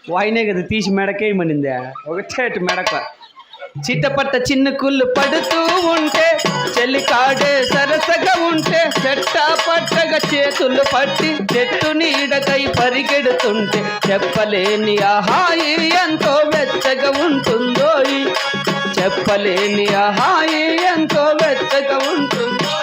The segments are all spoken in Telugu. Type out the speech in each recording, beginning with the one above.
వాయినే కదా తీసి మెడకేయమనిందా ఒకటేటి మెడక చిట్టపట్ట చిన్న కుళ్ళు పడుతూ ఉంటే చెల్లికాడే సరసగా ఉంటే చెట్ట పట్టగా చేతులు పట్టి చెట్టు నీడకై పరిగెడుతుంటే చెప్పలేని ఆహాయి ఎంతో వెచ్చగా ఉంటుందో చెప్పలేని ఆహాయి ఎంతో వెచ్చగా ఉంటుందో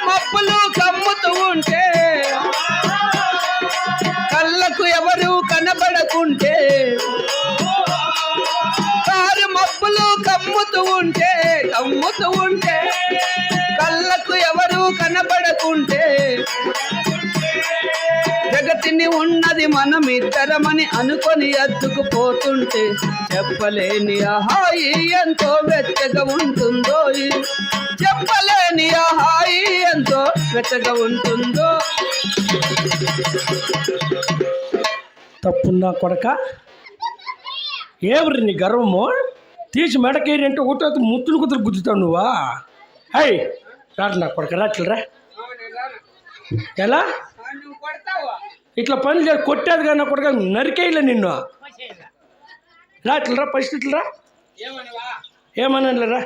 మబ్బులు కమ్ముతూ ఉంటే కళ్ళకు ఎవరు కనబడకుంటే కారు మబ్బులు కమ్ముతూ ఉంటే కళ్ళకు ఎవరు కనబడకుంటే జగతిని ఉన్నది మనమిద్దరమని అనుకొని అద్దుకుపోతుంటే చెప్పలేని ఆహాయి ఎంతో వెచ్చగా ఉంటుందో చెప్పలేని ఆహాయి ఎంతో వెచ్చగా ఉంటుందో. తప్పున్నా కొడక ఏమరి నీ గర్వము తీసి మెడకేరంటే ఒకటో ముత్తులు కుదురు గుద్దుతావు నువ్వా? అయ్ రాట్లా నా కొడక రాట్లరా ఎలా ఇట్లా పనులు చేసి కొట్టేది కానీ కొడక నరికేయలే నిన్ను రాట్లరా ఫస్ట్ ఇట్లరా ఏమనరా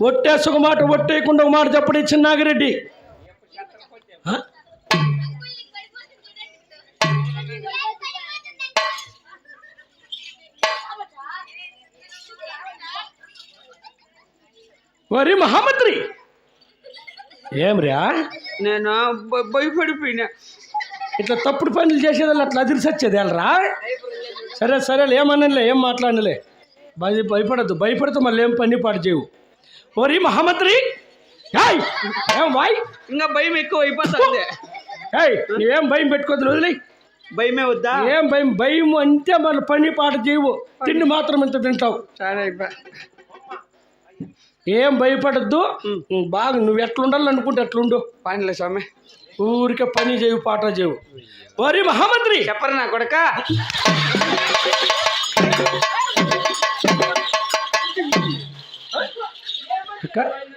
ఒట్టేసి ఒక మాట ఒట్టేయకుండా ఒక మాట చెప్పడం ఇచ్చిన నాగిరెడ్డి వరి మహామంత్రి ఏమ్రా నేను భయపడిపోయినా ఇట్లా తప్పుడు పనులు చేసేదాళ్ళు అట్లా అదిరి సచ్చేది వెళ్ళరా సరే సరేలే ఏమనలే ఏం మాట్లాడలే భయపడద్దు భయపడితే మళ్ళీ ఏం పని పాటు చేయవు ఓరి మహామంత్రి ఏం వాయ్ ఇంకా భయం ఎక్కువ అయిపోతుంది నువ్వేం భయం పెట్టుకోవద్దు వదిలే భయమే వద్దా ఏం భయం అంటే మళ్ళీ పని పాట చేయవు తిండి మాత్రం ఇంత తింటావు సరే ఏం భయపడద్దు బాగా నువ్వు ఎట్లుండాలనుకుంటే ఎట్లుండు పనిలే స్వామి ఊరికే పని చేయవు పాట చేయవు ఓరి మహామంత్రి చెప్పరు నా కొడక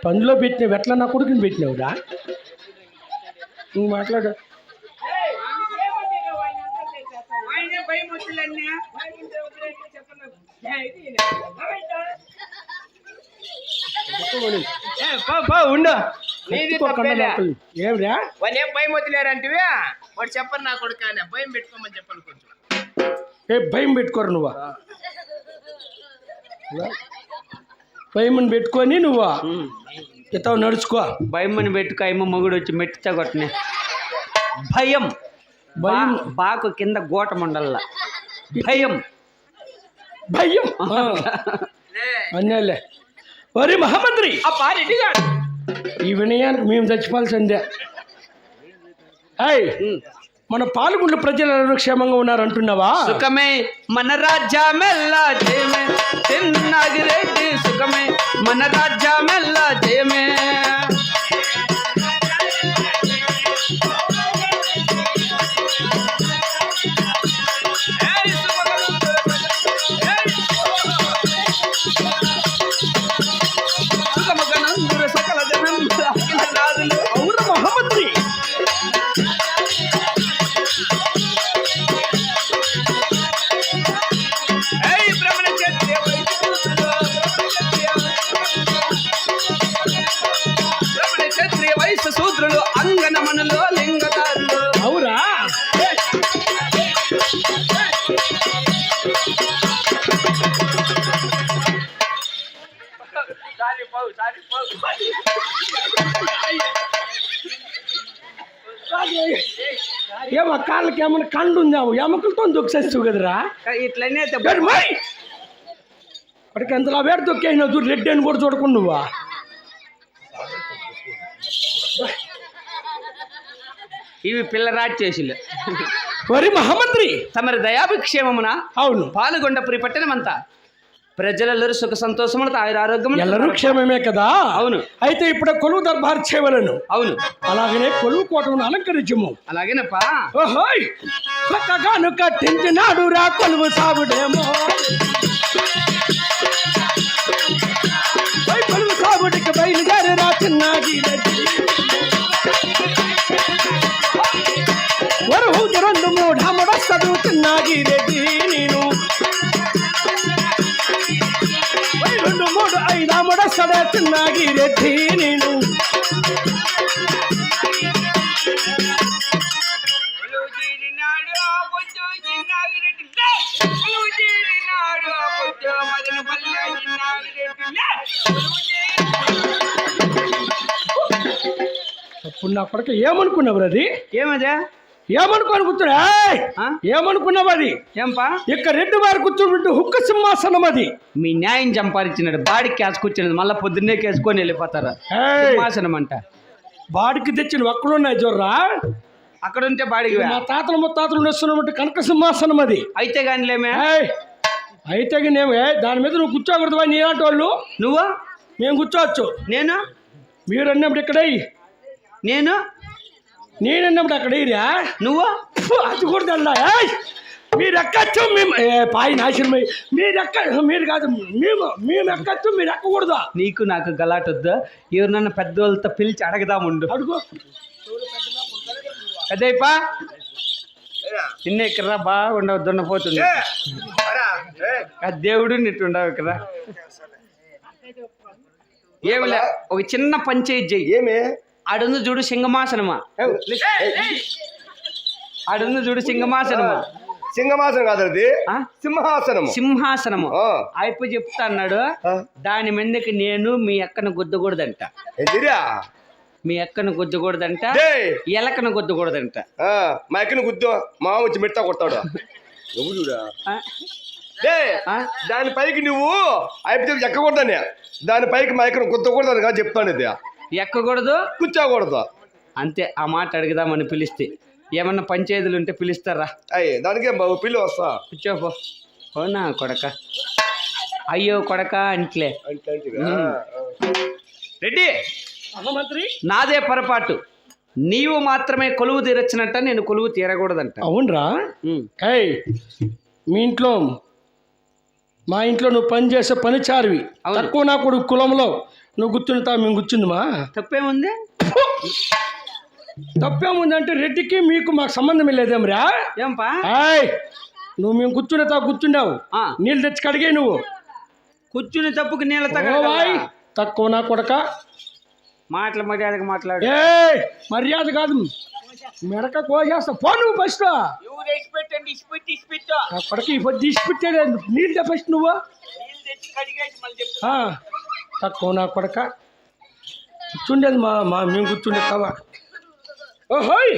పనిలో పెట్టినావు ఎట్లా నా కొడుకుని పెట్టినావురా నువ్వు మాట్లాడు ఉండు ఏమిరా వాళ్ళు ఏం భయం వదిలేరంటివి వాడు చెప్పరు నా కొడుకు భయం పెట్టుకోమని చెప్పాను కొంచెం భయం పెట్టుకోరు నువ్వా భయమని పెట్టుకొని నువ్వా ఇతవు నడుచుకో భయమని పెట్టుకో ఏమో మగుడు వచ్చి మెట్టితే కొట్టనే భయం భయం బాకు కింద గోట మండల్లా భయం భయం అన్నేలే ఒరే మహామంత్రి ఈ వినయానికి మేము చచ్చిపోవాల్సిందే మన పాల్గొండ ప్రజలు క్షేమంగా ఉన్నారంటున్నావా సుఖమే మన రాజ్యమెల్లా జయమే చిన్నాగిరెడ్డి సుఖమే మన రాజ్యమెల్లా జయమే సకల జనం అవును మహామంత్రి శూద్రులు అంగనమనులో లింగదారులు అవురా ఏమో కాళ్ళకి ఏమన్నా కళ్ళు ఉందాము ఎముకలతో దొక్కేస్తావు కదరా ఇట్లనే వాడికి ఎంతలా వేరు దొక్కేసినావు చూడు రెడ్డి అని కూడా చూడకుండా నువ్వా ఇవి పిల్లరాట్ చేసిలే వరి మహామంత్రి తమరి దయాభిక్షేమమున అవును పాల్గొండపురి పట్టణమంతా ప్రజలందరూ సుఖ సంతోషములతో ఆరోగ్యం ఎల్లరూ క్షేమమే కదా అవును అయితే ఇప్పుడు కొలువు దర్బార్ చేయవలను అవును అలాగనే కొలువు కోటను అలంకరించము అలాగేనప్పా ఓహోయ్ కొత్తగాను కట్టించినాడు రా కొలువు సాగుడేమో కొలువు సాగుడికి బయలుదేరి రా చిన్నాగి రెడ్డి చిన్నాగిరెడ్డి నేను 2 3 5 మూడొస్తాడే చిన్నాగిరెడ్డి నేను అప్పుడు నా కొడుకు ఏమనుకున్నావు అది ఏమదే ఏమనుకోని కూర్చున్నా ఏమనుకున్నావు అది ఏంపా ఇక్కడ రెడ్డి వారు కూర్చుంటే హుక్క సింహాసనం అది మీ న్యాయం సంపాదించినాడు బాడికి కేసుకొచ్చినది మళ్ళీ పొద్దున్నే కేసుకొని వెళ్ళిపోతారా సింహాసనం అంట బాడికి తెచ్చిన ఒక్కడున్నాయి చూడరా అక్కడ ఉంటే బాడికి మా తాతలు ముత్తాతలు వస్తున్నట్టు కనక సింహాసనం అది అయితే కానీ లేమే అయితే నేమే దాని మీద నువ్వు కూర్చోకూడదు నీలాంటి వాళ్ళు నువ్వు మేము కూర్చోవచ్చు నేను మీరు అన్నప్పుడు ఇక్కడ నేను అన్నప్పుడు అక్కడ నువ్వు అది కూడా తెల్లా మీరు ఎక్కచ్చు మేము పాయి నాశనమై మీరు కాదు మేము ఎక్కచ్చు మీరు ఎక్కకూడదు నీకు నాకు గలాటొద్దు ఎవరినన్నా పెద్దోళ్ళతో పిలిచి అడగదాముండు అడుగు అదేపా నిన్న ఇక్కడ బాగుండవు దున్నపోతుంది దేవుడు నిట్టుండవు ఇక్కడ ఏమిలే ఒక చిన్న పంచాయతీ చెయ్యి ఏమి ఆడుంది చూడు సింగమాసనమా ఆడుంది చూడు సింగమాసనమా సింహమాసనం కాదు అది సింహాసనము సింహాసనము అయిపో చెప్తా అన్నాడు దాని మీదకి నేను మీ అక్కను గుద్దకూడదంట మీ అక్కను గుద్దకూడదంట ఎలకను గుద్దకూడదంట మా అక్కను గుద్దు మా వచ్చి మెడతా కొడతాడు ఎవరుడా దాని పైకి నువ్వు అయిపోతే ఎక్కకూడదని దాని పైకి మా అక్కను గుద్దకూడదని కాదు చెప్తాను ఇది ఎక్కకూడదు కూర్చోకూడదు అంతే ఆ మాట అడుగుదామని పిలిస్తే ఏమన్నా పంచాయతీలు ఉంటే పిలుస్తారా అయ్యి దానికే బాబు పిల్లి వస్తా కూర్చోపో అవునా కొడక అయ్యో కొడక అంట్లే రెడ్డి మంత్రి నాదే పొరపాటు నీవు మాత్రమే కొలువు తీరొచ్చినట్ట నేను కొలువు తీరకూడదంట అవునరా మీ ఇంట్లో మా ఇంట్లో నువ్వు పని చేసే పనిచారివి తక్కువ నా కొడుకు కులంలో నువ్వు గుర్తుంటా మేము కూర్చుందిమా తప్పేముంది తప్పేముందంటే రెడ్డికి మీకు మాకు సంబంధం లేదేమరా ఏంపా నువ్వు మేము కూర్చున్నావు నీళ్ళు తెచ్చి కడిగే నువ్వు కూర్చుని తప్పుకి నీళ్ళ తక్కువ నా కొడక మాటలు మర్యాదగా మాట్లాడు మర్యాద కాదు మెడక కోసేస్తా పో నువ్వు ఫస్ట్ కొడక ఈ పొద్దు ఇసిపెట్టాడు నీళ్ళు ఫస్ట్ నువ్వు తక్కువ నా కొడక కూర్చుండేది మేము కూర్చుండే కవా ఓహోయ్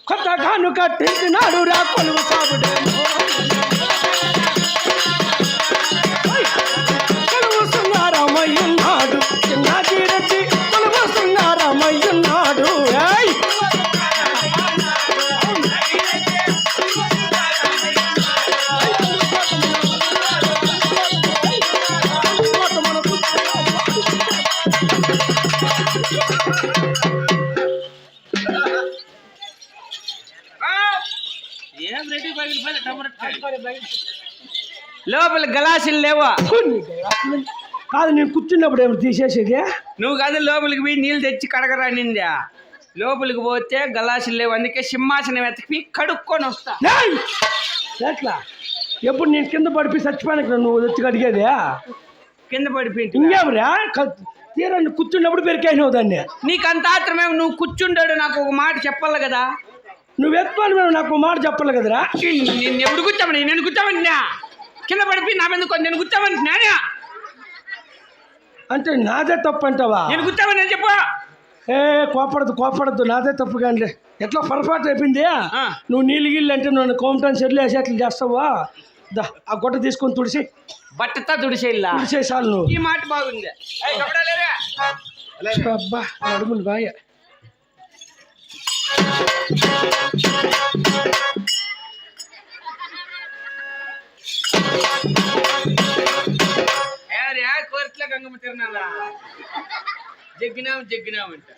కొత్త కాను కట్టించినాడు రా కొలువు సాగుడేమో కొలువు సుంగారమయ్యున్నాడు చిన్నాగిరెడ్డి కొలువు సుంగారమయ్యున్నాడు లోపల గలాసులు లేవా కాదు నేను కూర్చున్నప్పుడు ఏమి తీసేసేది నువ్వు కాదు లోపలికి పోయి నీళ్ళు తెచ్చి కడగరా నిందా లోపలికి పోతే గలాసులు లేవు అందుకే సింహాసనం ఎత్తికి కడుక్కొని వస్తా ఎట్లా ఎప్పుడు నేను కింద పడిపోయి చచ్చిపోయాను నువ్వు వచ్చి అడిగేది కింద పడిపోయి ఇంకేమరా తీరండి కూర్చున్నప్పుడు పెరికాయినావు దాన్ని నీకు అంత ఆత్రమే నువ్వు కూర్చుంటాడు నాకు ఒక మాట చెప్పాలి కదా నువ్వు ఎత్తుకోవాలి మేము నాకు మాట చెప్పాలి కదరా నేను ఎప్పుడు కూర్చోమని నేను కూర్చోమన్నా కింద పడిపోయి నా మీద నేను కూర్చోమని అంటే నాదే తప్పు అంటావా నేను కూర్చోమని చెప్పు కోపడద్దు నాదే తప్పు కానీ ఎట్లా పొరపాటు అయిపోయింది నువ్వు నీళ్ళు గిల్లు అంటే నువ్వు కోమటాన్ని చెట్లు వేసి అట్లా చేస్తావా ఆ గొడ్డ తీసుకొని తుడిసి బట్టతో తుడిసేయాలి నువ్వు ఈ మాట బాగుంది అబ్బా నడుములు బాగా కోరికల గంగమ్మ తిరణాలా జగ్గినామంట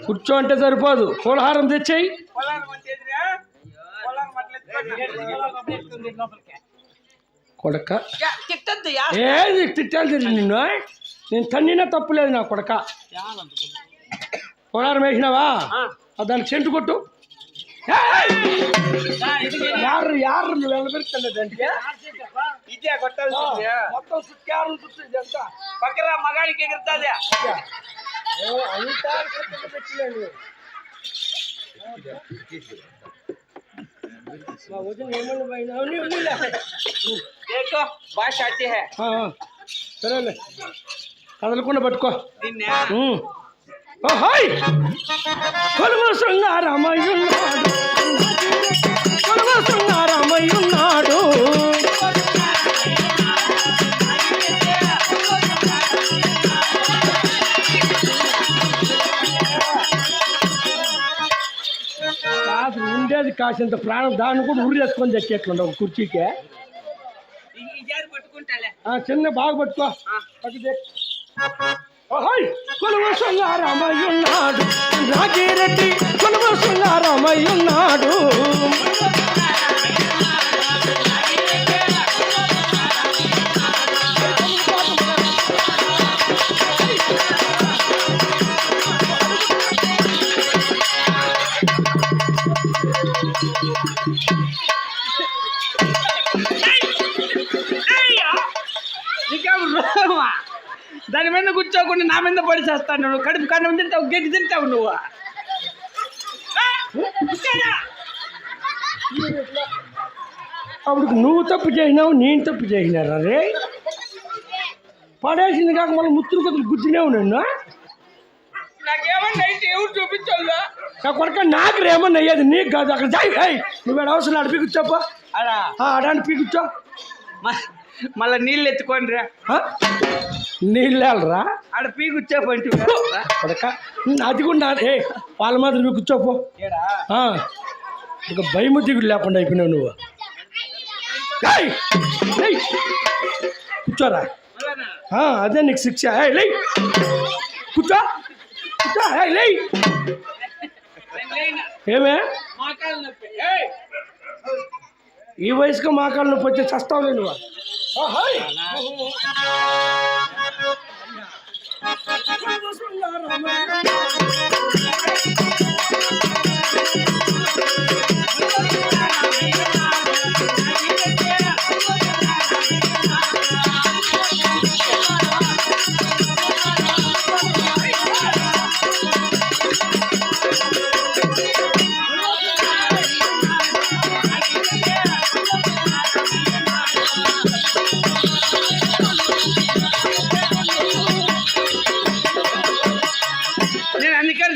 కూర్చో అంటే సరిపోదు కోలహారం తెచ్చాయి కొడక ఏది తిట్టాలి నిన్ను నేను తన్నినా తప్పులేదు నా కొడక. పొలారం వేసినావా దానికి సెంటు కొట్టు. యారు నువ్వు వెళ్ళబెడుతుంది దానికి ఇదే కొట్టాల్సింది. మొత్తం సుక్కారు చూస్తుంది అంతా పక్కన మగాడికి ఎగురుతుంది. పెట్టలేదు మా వదిన ఏమన్నా పోయినా देखो बात आती है. సరేలే కదలకుండా పట్టుకో. దీన్నే హాయ్ కొలువు శృంగారమయ్యున్నాడు, కొలువు శృంగారమయ్యున్నాడు. కాదు ఉండేది కాసింత ప్రాణం, దాన్ని కూడా ఉరివేసుకొని తెచ్చేట్లుండ ఒక కుర్చీకే. పట్టుకుంటాలే చిన్న బాగా పట్టుకో. కొలువు శృంగారమయ్యున్నాడు రాగిరెడ్డి, కొలువు శృంగారమయ్యున్నాడు. దాని మీద కూర్చోకుండా నా మీద పడి చేస్తాను. నువ్వు కడుపు కన్నం తింటావు, గడ్డి తింటావు నువ్వు. అప్పుడు నువ్వు తప్పు చేసినావు, నేను తప్పు చేసినారా రే? పడేసింది కాక మళ్ళీ ముత్తులు కొద్దిగా గుద్దినేవు నన్ను. నాకేమన్నా అయితే ఎవరు చూపించాలా? నా కొడుక నాకు రేమన్నా అయ్యేది నీకు కాదు. అక్కడ జాయి నువ్వు అవసరం ఆడ పీకుచ్చోప్ప, అలా ఆడాన్ని పీకుచ్చో. మళ్ళీ నీళ్ళు ఎత్తుకోండి రా. నీళ్ళరా ఆడ పీ కూర్చోపండి కొడక. అది కూడా వాళ్ళ మాదిరి నువ్వు కూర్చోపో. ఇక భయము దిగుడు లేకుండా అయిపోయినావు నువ్వు. కూర్చోరా, అదే నీకు శిక్ష. లే కూర్చో కూర్చో. లే ఏమే ఈ వయసుకు మోకాలు నొప్పి వచ్చి చస్తావులే నువ్వు.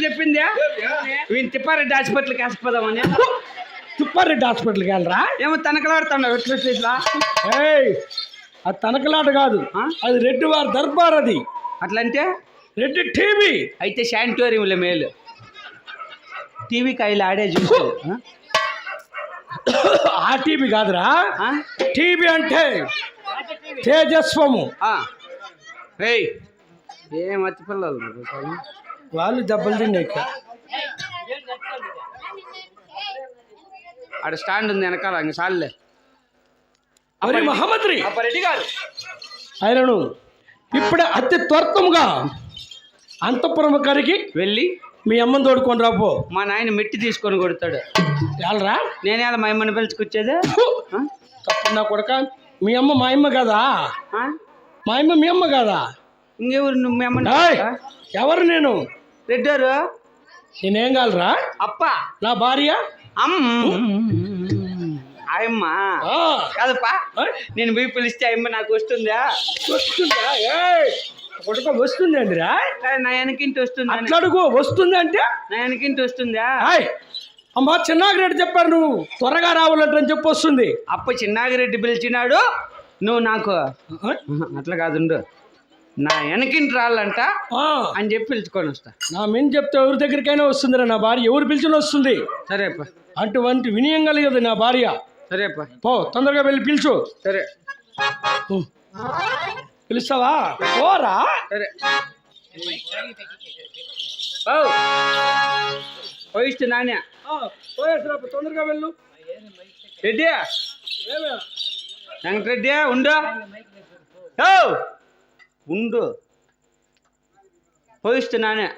చెప్పింది వీని తిప్పారెడ్డి హాస్పిటల్కి వేసిపోదామని. తిప్పారెడ్డి హాస్పిటల్కి వెళ్ళరా? ఏమో తనకలాడుతున్నావు ఎట్లా? అది తనకలాట కాదు, అది రెడ్డి వారి దర్బార్. అది అట్లంటే రెడ్డి టీవీ అయితే శానిటోరియంలో మేలు. టీవీ కాయలు ఆడే చూసు. ఆ టీవీ కాదురా, టీవీ అంటే తేజస్వము. ఏం మత్తి పిల్లలు వాళ్ళు దెబ్బలు తిన్నాక ఆడ స్టాండ్ ఉంది వెనకాల. ఇంక సార్లే మహమ్మద్రి రెడ్డి గారు ఆయనను ఇప్పుడే అతి త్వరితముగా అంతఃపురం కరికి వెళ్ళి మీ అమ్మని తోడుకొని రాపో. మా నాయన మెట్టి తీసుకొని కొడతాడు. వెళ్ళరా? నేనే మా అమ్మని పిలుచుకొచ్చేదే. తప్పు నా కొడక. మీ అమ్మ మా అమ్మ కదా? మా అమ్మ మీ అమ్మ కదా? ఇంకెవరు నువ్వు? మీ అమ్మ ఎవరు? నేను రెడ్డారు. నేనేం కాలరా? అప్ప నా భార్య ఆయమ్మ కాదప్పా. నేను పోయి పిలిస్తే అయ్యమ్మ నాకు వస్తుందా? వస్తుందా? కొడుక వస్తుంది అండిరా. నా వెనకింటి వస్తుంది. అట్లా అడుగు. వస్తుంది అంటే నా వెనకింటి వస్తుందా? అమ్మా చిన్నాగిరెడ్డి చెప్పారు నువ్వు త్వరగా రావాలంటని చెప్పి వస్తుంది. అప్ప చిన్నాగిరెడ్డి పిలిచినాడు. నువ్వు నాకు అట్లా కాదుండు, నా వెనకింటి రాళ్ళంట అని చెప్పి పిలుచుకొని వస్తా. నా మేము చెప్తే ఎవరి దగ్గరికైనా వస్తుందిరా నా భార్య. ఎవరు పిలిచిన వస్తుంది. సరేపా. అటువంటి వినయం కలిగదు నా భార్య. సరేపా. పో తొందరగా వెళ్ళి పిలుచు. సరే పిలుస్తావా? పోరా. సరే పోయిస్తు నాణ్య తొందరగా వెళ్ళు. రెడ్డి వెంకటరెడ్డి ఉండు ఉండు. పోయిస్తున్నానే.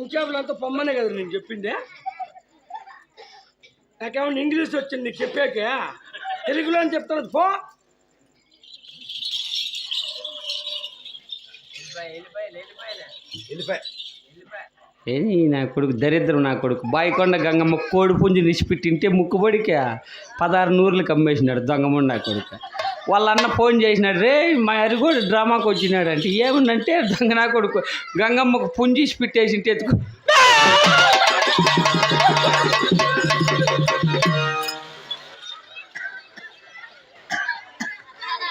ఇంకేపులు అంతా పొమ్మనే కదా నేను చెప్పిందే. నాకేమన్నా ఇంగ్లీష్ వచ్చింది నీకు చెప్పాకే, తెలుగులో అని చెప్తాను పో. ఏంది నా కొడుకు దరిద్రం, నా కొడుకు బాయికొండ గంగమ్మ కోడి పుంజు నిసిపెట్టింటే ముక్కుబడికి 16 నూరులకు అమ్మేసినాడు దొంగముండు నా కొడుకు. వాళ్ళ అన్న ఫోన్ చేసినాడు, రే మా అరిగోడు డ్రామాకి వచ్చినాడు అంటే ఏముందంటే దొంగ నా కొడుకు గంగమ్మకు పుంజీసి పెట్టేసింటే ఎత్తుకు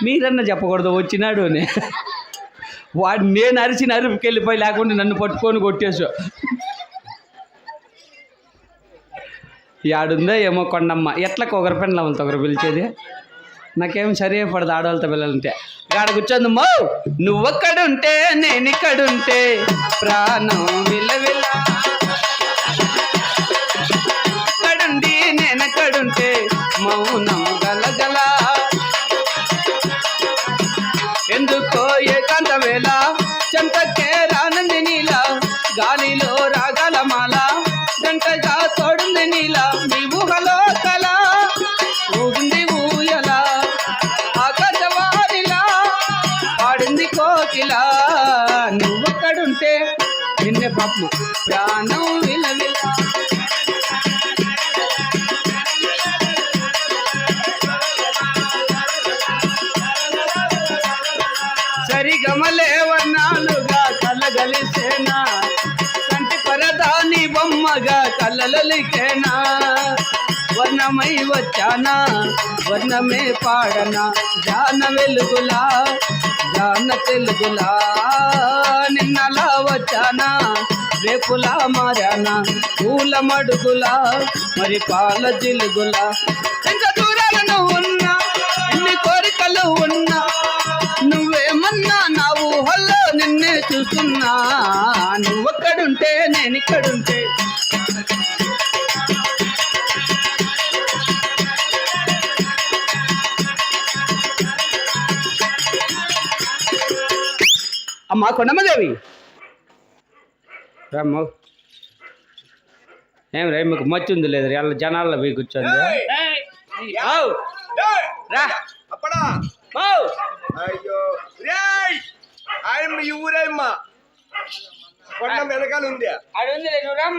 మీరన్నా చెప్పకూడదు వచ్చినాడు అని. వాడు నేను అరిచిన అరుపుకి వెళ్ళిపోయి లేకుండా నన్ను పట్టుకొని కొట్టేసా. యాడుందో ఏమో కొండమ్మ, ఎట్లా ఒకరి పెండ్ల వాళ్ళతో ఒకరు పిలిచేది నాకేం సరే పడదు ఆడవాళ్ళతో పిల్లలంటే. గాడ కూర్చోంది మో, నువ్వక్కడుంటే నేను ఇక్కడుంటే ప్రాణం విలవిల, ఇక్కడుండి నేను ఎక్కడుంటే మౌనం గలగల, ఎందుకో ఏకాంత వేళ చెంతకే రానంది నీల, గాలిలో రాగాల మాల గంటగా తోడుంది నీల, నీ ఊహలో కల ఊగింది ఊయల, ఆకాశవాణిలా పాడింది కోకిల, నువ్వక్కడుంటే నిన్నే పాపం ప్రాణం విలవిల. సరిగమలేవన్నాలుగా కలగలిసేనా, కంటి పరదాని బొమ్మగా కలలలికేనా, వర్ణమై వచ్చానా వర్ణమే పాడనా, జాన వెలుగులా జాన తెలుగులా, నిన్నలా వచ్చానా రేపులా మారానా, పూల మడుగులా మరి పాల జిలుగులా, ఎంత దూరాలను ఉన్నా ఎన్ని కోరికలు ఉన్నా నువ్వేమన్నా నా ఊహల్లో నిన్నే చూస్తున్నా, నువ్వక్కడుంటే నేను ఇక్కడుంటే. అమ్మా కొండమ్మదేవి రామ్మ, ఏం రా మీకు మచ్చి ఉంది లేదు రా, జనాల్లో పోయి కూర్చోండి. రా అప్పడా అయ్యో ఈ ఊరేమ్మా కొండ వెనకాల ఉంది. అది ఉంది నువ్వు రామ్మ.